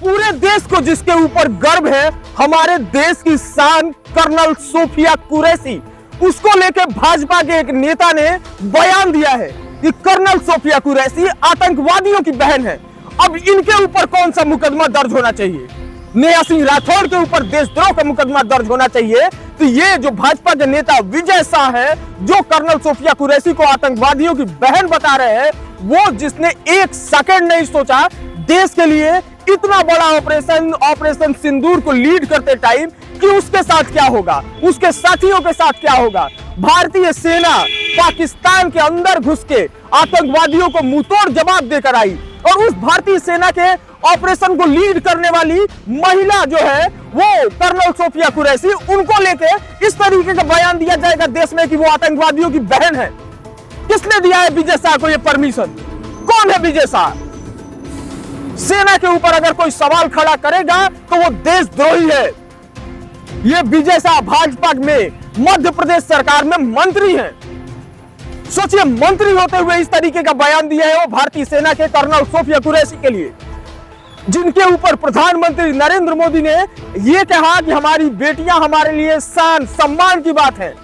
पूरे देश को जिसके ऊपर गर्व है, हमारे देश की शान कर्नल सोफिया कुरैशी, उसको लेकर भाजपा के एक नेता ने बयान दिया है कि कर्नल सोफिया कुरैशी आतंकवादियों की बहन है। अब इनके ऊपर कौन सा मुकदमा दर्ज होना चाहिए? नेहा सिंह राठौड़ के ऊपर देशद्रोह का मुकदमा दर्ज होना चाहिए। तो ये जो भाजपा के नेता विजय शाह है, जो कर्नल सोफिया कुरैशी को आतंकवादियों की बहन बता रहे हैं, वो जिसने एक सेकंड नहीं सोचा देश के लिए इतना बड़ा ऑपरेशन सिंदूर को लीड करते टाइम कि उसके साथ क्या होगा, उसके साथियों के साथ क्या होगा। भारतीय सेना पाकिस्तान के अंदर घुस के आतंकवादियों को मुंहतोड़ जवाब देकर आई, और उस भारतीय सेना के ऑपरेशन को लीड करने वाली महिला जो है वो कर्नल सोफिया कुरैशी, उनको लेके इस तरीके का बयान दिया जाएगा देश में कि वो आतंकवादियों की बहन है। किसने दिया है विजय शाह को ये परमिशन? कौन है विजय शाह? सेना के ऊपर अगर कोई सवाल खड़ा करेगा तो वो देशद्रोही है। ये विजय शाह भाजपा में मध्य प्रदेश सरकार में मंत्री हैं। सोचिए, मंत्री होते हुए इस तरीके का बयान दिया है वो भारतीय सेना के कर्नल सोफिया कुरैशी के लिए, जिनके ऊपर प्रधानमंत्री नरेंद्र मोदी ने यह कहा कि हमारी बेटियां हमारे लिए शान सम्मान की बात है।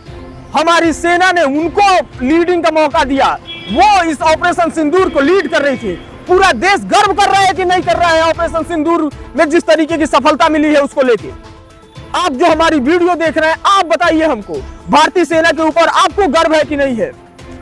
हमारी सेना ने उनको लीडिंग का मौका दिया, वो इस ऑपरेशन सिंदूर को लीड कर रही थी। पूरा देश गर्व कर रहा है कि नहीं कर रहा है ऑपरेशन सिंदूर में जिस तरीके की सफलता मिली है उसको लेके। आप जो हमारी वीडियो देख रहे हैं, आप बताइए हमको, भारतीय सेना के ऊपर आपको गर्व है कि नहीं है?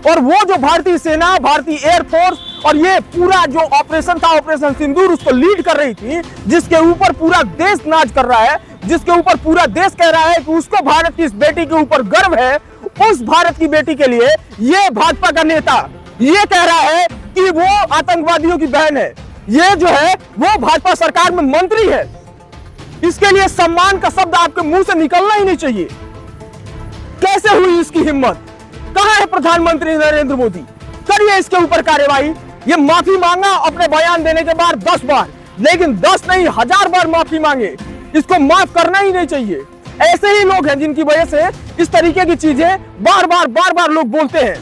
और वो जो भारतीय सेना, भारतीय एयरफोर्स और ये पूरा जो ऑपरेशन था ऑपरेशन सिंदूर, उसको लीड कर रही थी, जिसके ऊपर पूरा देश नाच कर रहा है, जिसके ऊपर पूरा देश कह रहा है कि उसको भारत की इस बेटी के ऊपर गर्व है, उस भारत की बेटी के लिए ये भाजपा का नेता ये कह रहा है कि वो आतंकवादियों की बहन है। ये जो है वो भाजपा सरकार में मंत्री है। इसके लिए सम्मान का शब्द आपके मुंह से निकलना ही नहीं चाहिए। कैसे हुई इसकी हिम्मत? कहां है प्रधानमंत्री नरेंद्र मोदी? करिए इसके ऊपर कार्रवाई। ये माफी मांगा अपने बयान देने के बाद 10 बार, लेकिन 10 नहीं 1000 बार माफी मांगे, इसको माफ करना ही नहीं चाहिए। ऐसे ही लोग हैं जिनकी वजह से इस तरीके की चीजें बार बार लोग बोलते हैं।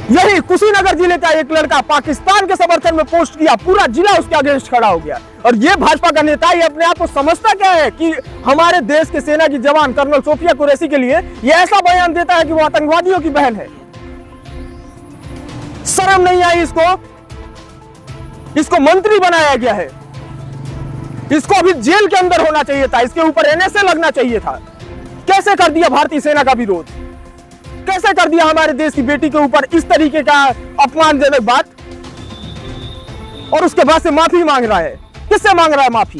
यही कुशीनगर जिले का एक लड़का पाकिस्तान के समर्थन में पोस्ट किया, पूरा जिला उसके अगेंस्ट खड़ा हो गया। और ये भाजपा का नेता ही अपने आप को समझता क्या है कि हमारे देश के सेना की जवान कर्नल सोफिया कुरैशी के लिए ये ऐसा बयान देता है कि वो आतंकवादियों की बहन है। शर्म नहीं आई इसको? इसको मंत्री बनाया गया है। इसको अभी जेल के अंदर होना चाहिए था, इसके ऊपर एनएसए लगना चाहिए था। कैसे कर दिया भारतीय सेना का विरोध? कैसे कर दिया हमारे देश की बेटी के ऊपर इस तरीके का अपमानजनक बात? और उसके बाद से माफी मांग रहा है। किससे मांग रहा है माफी?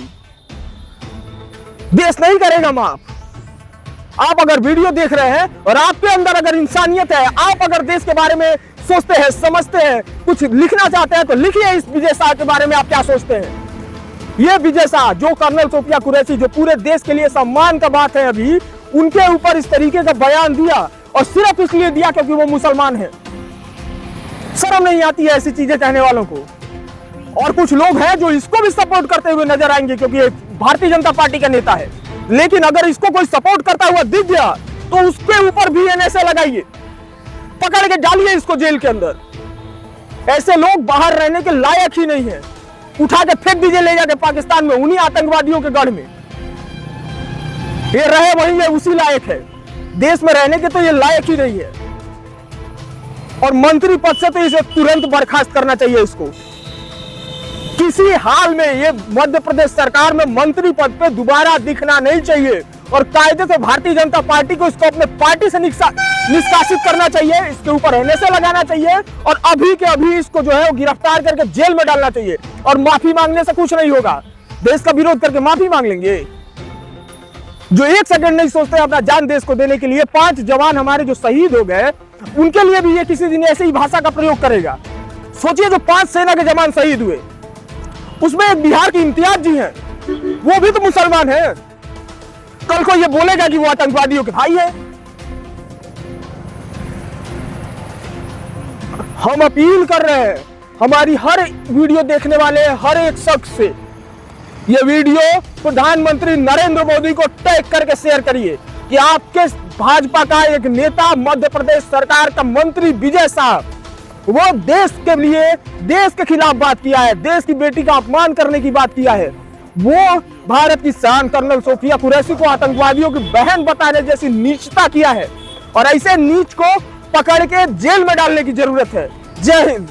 देश नहीं करेगा माफ। आप अगर वीडियो देख रहे हैं और आपके अंदर अगर इंसानियत है, आप अगर देश के बारे में सोचते हैं, समझते हैं, कुछ लिखना चाहते हैं, तो लिखिए इस विजय शाह के बारे में आप क्या सोचते हैं। ये विजय शाह जो कर्नल सोफिया कुरैशी, जो पूरे देश के लिए सम्मान का बात है, अभी उनके ऊपर इस तरीके का बयान दिया, और सिर्फ इसलिए दिया क्योंकि वो मुसलमान है। शर्म नहीं आती है ऐसी चीजें कहने वालों को? और कुछ लोग हैं जो इसको भी सपोर्ट करते हुए नजर आएंगे क्योंकि ये भारतीय जनता पार्टी का नेता है। लेकिन अगर इसको कोई सपोर्ट करता हुआ दिख गया तो उसके ऊपर भी एनएसए लगाइए, पकड़ के डालिए इसको जेल के अंदर। ऐसे लोग बाहर रहने के लायक ही नहीं है। उठा के फेंक दीजिए ले जाके पाकिस्तान में, उन्हीं आतंकवादियों के गढ़ में। ये रहे वही है, उसी लायक है। देश में रहने के तो ये लायक ही नहीं है। और मंत्री पद से तो इसे तुरंत बर्खास्त करना चाहिए इसको। किसी हाल में ये मध्य प्रदेश सरकार में मंत्री पद पे दोबारा दिखना नहीं चाहिए, और कायदे से भारतीय जनता पार्टी को इसको अपने पार्टी से निष्कासित करना चाहिए। इसके ऊपर एनएसए लगाना चाहिए और अभी के अभी इसको जो है वो गिरफ्तार करके जेल में डालना चाहिए। और माफी मांगने से कुछ नहीं होगा। देश का विरोध करके माफी मांग लेंगे? जो एक सेकंड नहीं सोचते अपना जान देश को देने के लिए। 5 जवान हमारे जो शहीद हो गए, उनके लिए भी ये किसी दिन ऐसे ही भाषा का प्रयोग करेगा। सोचिए, जो 5 सेना के जवान शहीद हुए, उसमें एक बिहार की इम्तियाज जी हैं, वो भी तो मुसलमान है। कल को ये बोलेगा कि वो आतंकवादियों के भाई है। हम अपील कर रहे हैं हमारी हर वीडियो देखने वाले हर एक शख्स से, ये वीडियो प्रधानमंत्री नरेंद्र मोदी को टैग करके शेयर करिए कि आपके भाजपा का एक नेता, मध्य प्रदेश सरकार का मंत्री विजय शाह, वो देश के लिए, देश के खिलाफ बात किया है, देश की बेटी का अपमान करने की बात किया है। वो भारत की शान कर्नल सोफिया कुरैशी को आतंकवादियों की बहन बताने जैसी नीचता किया है और ऐसे नीच को पकड़ के जेल में डालने की जरूरत है। जय हिंद।